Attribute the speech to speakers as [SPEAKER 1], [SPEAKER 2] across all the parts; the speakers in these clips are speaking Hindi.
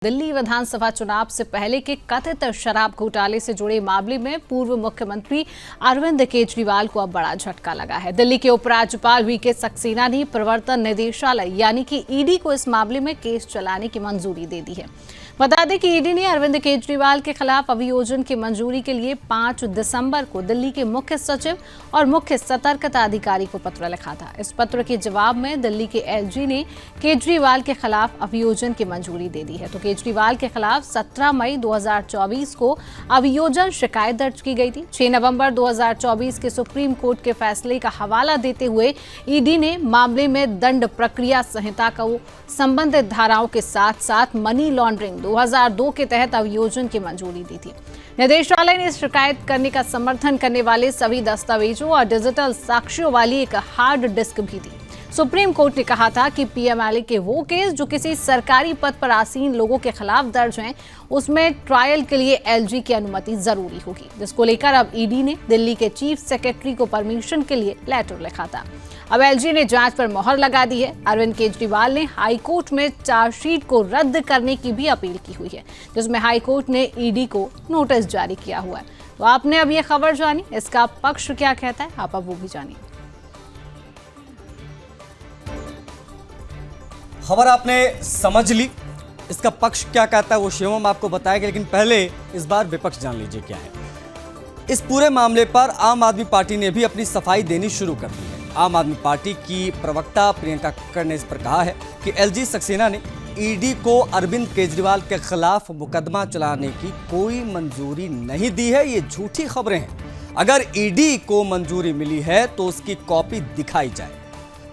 [SPEAKER 1] दिल्ली विधानसभा चुनाव से पहले के कथित शराब घोटाले से जुड़े मामले में पूर्व मुख्यमंत्री अरविंद केजरीवाल को अब बड़ा झटका लगा है। दिल्ली के उपराज्यपाल वीके सक्सेना ने प्रवर्तन निदेशालय यानी कि ईडी को इस मामले में केस चलाने की मंजूरी दे दी है। बता दें कि ईडी ने अरविंद केजरीवाल के खिलाफ अभियोजन की मंजूरी के लिए 5 दिसंबर को दिल्ली के मुख्य सचिव और मुख्य सतर्कता अधिकारी को पत्र लिखा था। इस पत्र के जवाब में दिल्ली के एलजी ने केजरीवाल के खिलाफ अभियोजन की मंजूरी दे दी है। तो केजरीवाल के खिलाफ 17 मई 2024 को अभियोजन शिकायत दर्ज की गई थी। 6 नवंबर 2024 के सुप्रीम कोर्ट के फैसले का हवाला देते हुए ईडी ने मामले में दंड प्रक्रिया संहिता को संबंधित धाराओं के साथ साथ मनी लॉन्ड्रिंग 2002 के तहत अभियोजन की मंजूरी दी थी। निदेशालय ने शिकायत करने का समर्थन करने वाले सभी दस्तावेजों और डिजिटल साक्ष्यों वाली एक हार्ड डिस्क भी दी। सुप्रीम कोर्ट ने कहा था कि पीएमएलए के वो केस जो किसी सरकारी पद पर आसीन लोगों के खिलाफ दर्ज हैं, उसमें ट्रायल के लिए एलजी की अनुमति जरूरी होगी, जिसको लेकर अब ईडी ने दिल्ली के चीफ सेक्रेटरी को परमिशन के लिए लेटर लिखा था। अब एलजी ने जांच पर मोहर लगा दी है। अरविंद केजरीवाल ने हाईकोर्ट में चार्जशीट को रद्द करने की भी अपील की हुई है, जिसमें हाईकोर्ट ने ईडी को नोटिस जारी किया हुआ है। तो आपने अब ये खबर जानी, इसका पक्ष क्या कहता है, आप अब वो भी जानिए।
[SPEAKER 2] खबर आपने समझ ली, इसका पक्ष क्या कहता है वो शिवम आपको बताएगा, लेकिन पहले इस बार विपक्ष जान लीजिए क्या है। इस पूरे मामले पर आम आदमी पार्टी ने भी अपनी सफाई देनी शुरू कर दी है। आम आदमी पार्टी की प्रवक्ता प्रियंका कक्कड़ ने इस पर कहा है कि एलजी सक्सेना ने ईडी को अरविंद केजरीवाल के खिलाफ मुकदमा चलाने की कोई मंजूरी नहीं दी है। ये झूठी खबरें हैं। अगर ईडी को मंजूरी मिली है तो उसकी कॉपी दिखाई जाए।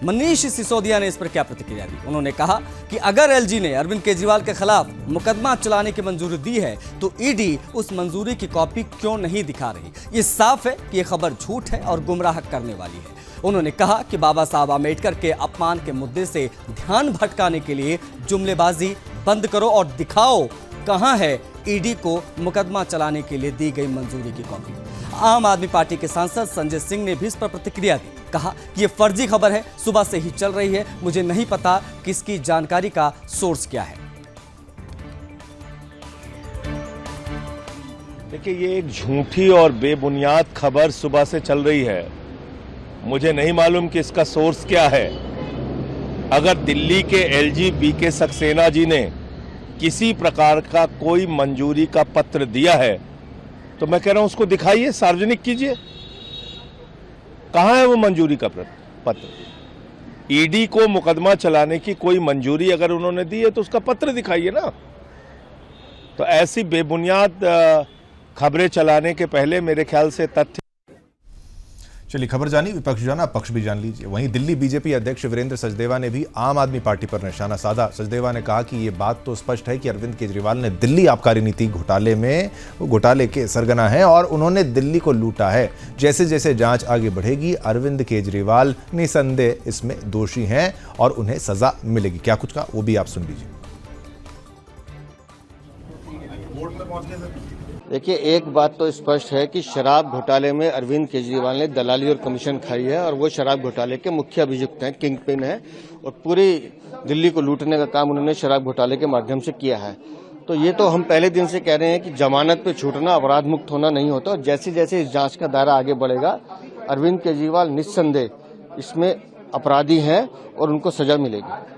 [SPEAKER 2] मनीष सिसोदिया ने इस पर क्या प्रतिक्रिया दी? उन्होंने कहा कि अगर एलजी ने अरविंद केजरीवाल के खिलाफ मुकदमा चलाने की मंजूरी दी है तो ईडी उस मंजूरी की कॉपी क्यों नहीं दिखा रही? ये साफ है कि यह खबर झूठ है और गुमराह करने वाली है। उन्होंने कहा कि बाबा साहब आम्बेडकर के अपमान के मुद्दे से ध्यान भटकाने के लिए जुमलेबाजी बंद करो और दिखाओ कहां है ईडी को मुकदमा चलाने के लिए दी गई मंजूरी की कॉपी। आम आदमी पार्टी के सांसद संजय सिंह ने भी इस पर प्रतिक्रिया दी। कहा कि यह फर्जी खबर है, सुबह से ही चल रही है, मुझे नहीं पता कि इसकी जानकारी का सोर्स क्या है।
[SPEAKER 3] देखिए, ये एक झूठी और बेबुनियाद खबर सुबह से चल रही है। मुझे नहीं मालूम कि इसका सोर्स क्या है। अगर दिल्ली के एलजी वीके सक्सेना जी ने किसी प्रकार का कोई मंजूरी का पत्र दिया है तो मैं कह रहा हूं उसको दिखाइए, सार्वजनिक कीजिए। कहां है वो मंजूरी का पत्र? ईडी को मुकदमा चलाने की कोई मंजूरी अगर उन्होंने दी है तो उसका पत्र दिखाइए ना। तो ऐसी बेबुनियाद खबरें चलाने के पहले मेरे ख्याल से तथ्य।
[SPEAKER 4] चलिए, खबर जानी, विपक्ष जाना, पक्ष भी जान लीजिए। वहीं दिल्ली बीजेपी अध्यक्ष वीरेंद्र सचदेवा ने भी आम आदमी पार्टी पर निशाना साधा। सचदेवा ने कहा कि ये बात तो स्पष्ट है कि अरविंद केजरीवाल ने दिल्ली आबकारी नीति घोटाले के सरगना है और उन्होंने दिल्ली को लूटा है। जैसे जैसे जांच आगे बढ़ेगी अरविंद केजरीवाल निसंदेह इसमें दोषी हैं और उन्हें सजा मिलेगी। क्या कुछ कहा वो भी आप सुन लीजिए।
[SPEAKER 5] देखिए, एक बात तो स्पष्ट है कि शराब घोटाले में अरविंद केजरीवाल ने दलाली और कमीशन खाई है और वो शराब घोटाले के मुख्य अभियुक्त हैं, किंग पिन है और पूरी दिल्ली को लूटने का काम उन्होंने शराब घोटाले के माध्यम से किया है। तो ये तो हम पहले दिन से कह रहे हैं कि जमानत पे छूटना, अपराध मुक्त होना नहीं होता। और जैसे जैसे इस जांच का दायरा आगे बढ़ेगा अरविंद केजरीवाल निस्संदेह इसमें अपराधी हैं और उनको सजा मिलेगी।